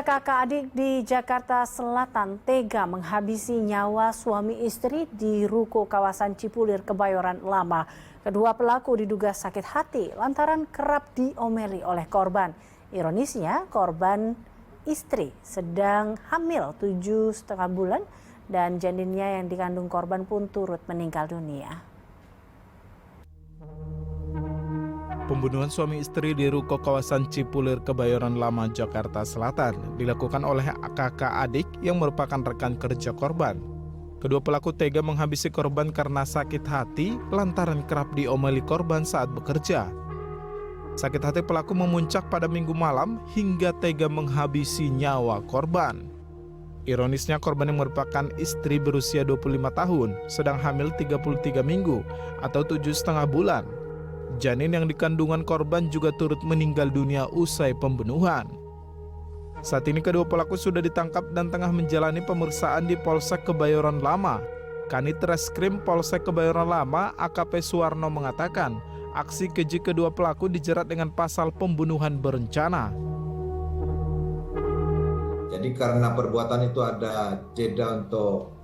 Tiga kakak adik di Jakarta Selatan tega menghabisi nyawa suami istri di ruko kawasan Cipulir, Kebayoran Lama. Kedua pelaku diduga sakit hati lantaran kerap diomeli oleh korban. Ironisnya, korban istri sedang hamil 7,5 bulan dan janinnya yang dikandung korban pun turut meninggal dunia. Pembunuhan suami istri di ruko kawasan Cipulir, Kebayoran Lama, Jakarta Selatan dilakukan oleh kakak adik yang merupakan rekan kerja korban. Kedua pelaku tega menghabisi korban karena sakit hati lantaran kerap diomeli korban saat bekerja. Sakit hati pelaku memuncak pada Minggu malam hingga tega menghabisi nyawa korban. Ironisnya, korban yang merupakan istri berusia 25 tahun sedang hamil 33 minggu atau 7,5 bulan. Janin yang dikandungan korban juga turut meninggal dunia usai pembunuhan. Saat ini kedua pelaku sudah ditangkap dan tengah menjalani pemeriksaan di Polsek Kebayoran Lama. Kanit Reskrim Polsek Kebayoran Lama AKP Suwarno mengatakan, aksi keji kedua pelaku dijerat dengan pasal pembunuhan berencana. Jadi karena perbuatan itu ada jeda untuk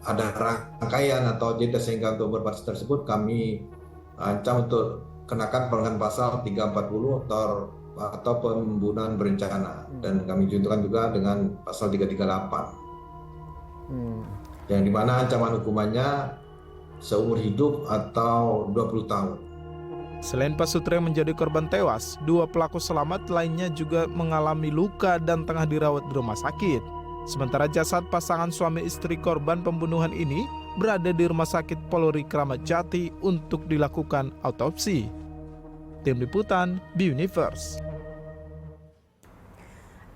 ada rangkaian atau jeda sehingga untuk berbatas tersebut kami ancam untuk kenakan dengan pasal 340 atau pembunuhan berencana, dan kami juntukan juga dengan pasal 338 yang dimana ancaman hukumannya seumur hidup atau 20 tahun. Selain Pak Sutri yang menjadi korban tewas, dua pelaku selamat lainnya juga mengalami luka dan tengah dirawat di rumah sakit. Sementara jasad pasangan suami istri korban pembunuhan ini berada di Rumah Sakit Polri Kramat Jati untuk dilakukan autopsi. Tim Liputan B-Universe.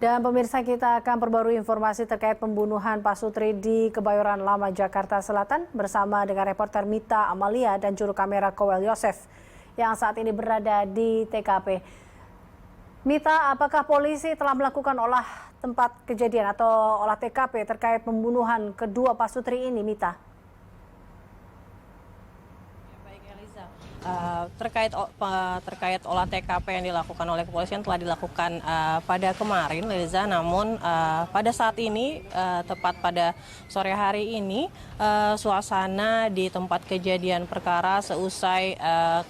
Dan pemirsa, kita akan perbarui informasi terkait pembunuhan Pak Sutri di Kebayoran Lama, Jakarta Selatan bersama dengan reporter Mita Amalia dan juru kamera Kowel Yosef yang saat ini berada di TKP. Mita, apakah polisi telah melakukan olah tempat kejadian atau olah TKP terkait pembunuhan kedua Pak Sutri ini, Mita? Terkait olah TKP yang dilakukan oleh kepolisian telah dilakukan pada kemarin, Liza. Namun pada saat ini, tepat pada sore hari ini, suasana di tempat kejadian perkara seusai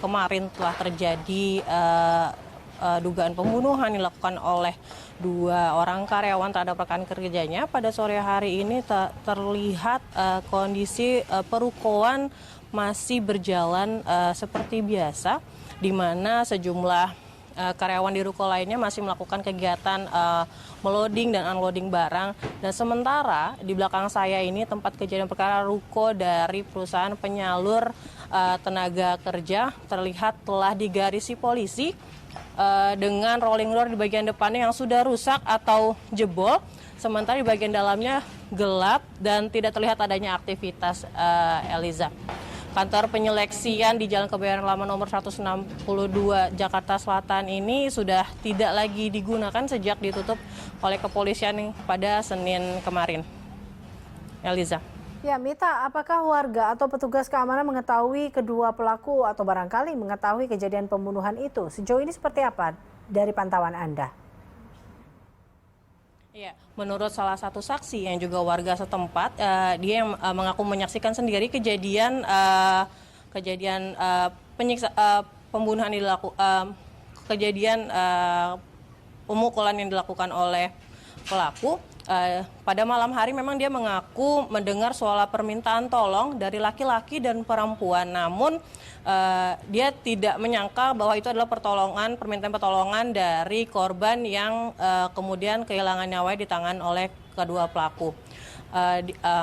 kemarin telah terjadi dugaan pembunuhan dilakukan oleh dua orang karyawan terhadap rekan kerjanya. Pada sore hari ini terlihat kondisi perukoan masih berjalan seperti biasa, di mana sejumlah karyawan di ruko lainnya masih melakukan kegiatan meloading dan unloading barang. Dan sementara di belakang saya ini tempat kejadian perkara ruko dari perusahaan penyalur tenaga kerja terlihat telah digarisi polisi dengan rolling door di bagian depannya yang sudah rusak atau jebol. Sementara di bagian dalamnya gelap dan tidak terlihat adanya aktivitas, Eliza. Kantor penyeleksian di Jalan Kebayoran Lama nomor 162 Jakarta Selatan ini sudah tidak lagi digunakan sejak ditutup oleh kepolisian pada Senin kemarin. Eliza. Ya, Mita, apakah warga atau petugas keamanan mengetahui kedua pelaku atau barangkali mengetahui kejadian pembunuhan itu? Sejauh ini seperti apa dari pantauan Anda? Ya, menurut salah satu saksi yang juga warga setempat, dia yang mengaku menyaksikan sendiri kejadian pembunuhan kejadian pemukulan yang dilakukan oleh pelaku. Pada malam hari memang dia mengaku mendengar suara permintaan tolong dari laki-laki dan perempuan, namun dia tidak menyangka bahwa itu adalah permintaan pertolongan dari korban yang kemudian kehilangan nyawanya di tangan oleh kedua pelaku.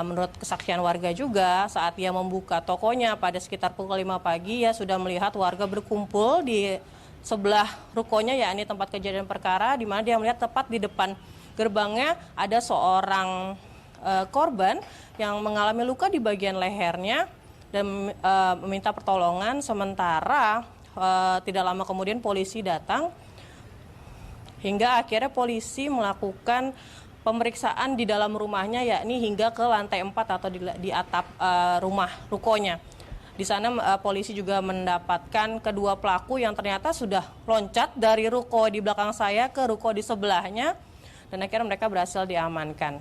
Menurut kesaksian warga juga, saat dia membuka tokonya pada sekitar pukul 5 pagi, ya sudah melihat warga berkumpul di sebelah rukonya, yakni tempat kejadian perkara, di mana dia melihat tepat di depan gerbangnya ada seorang korban yang mengalami luka di bagian lehernya dan meminta pertolongan. Sementara tidak lama kemudian polisi datang hingga akhirnya polisi melakukan pemeriksaan di dalam rumahnya, yakni hingga ke lantai 4 atau di atap rumah rukonya. Di sana polisi juga mendapatkan kedua pelaku yang ternyata sudah loncat dari ruko di belakang saya ke ruko di sebelahnya. dan akhirnya mereka berhasil diamankan.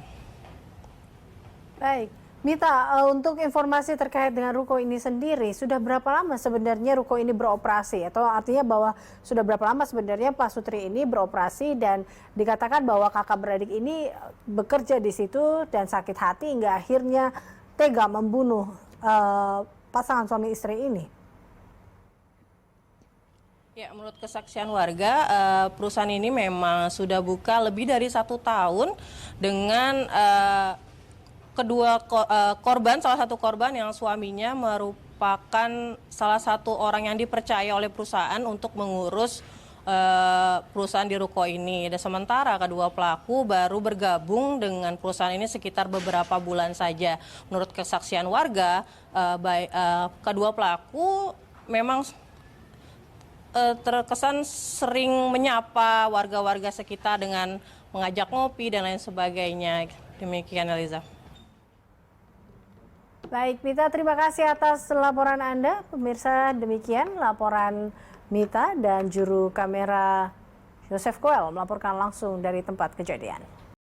Baik, Mita, untuk informasi terkait dengan ruko ini sendiri, sudah berapa lama sebenarnya ruko ini beroperasi? Atau artinya bahwa sudah berapa lama sebenarnya Pak Sutri ini beroperasi dan dikatakan bahwa kakak beradik ini bekerja di situ dan sakit hati hingga akhirnya tega membunuh pasangan suami istri ini? Ya, menurut kesaksian warga, perusahaan ini memang sudah buka lebih dari 1 tahun dengan kedua korban, salah satu korban yang suaminya merupakan salah satu orang yang dipercaya oleh perusahaan untuk mengurus perusahaan di ruko ini. Dan sementara kedua pelaku baru bergabung dengan perusahaan ini sekitar beberapa bulan saja. Menurut kesaksian warga, kedua pelaku memang terkesan sering menyapa warga-warga sekitar dengan mengajak ngopi dan lain sebagainya. Demikian, Eliza. Baik, Mita, terima kasih atas laporan Anda. Pemirsa, demikian laporan Mita dan juru kamera Joseph Koel melaporkan langsung dari tempat kejadian.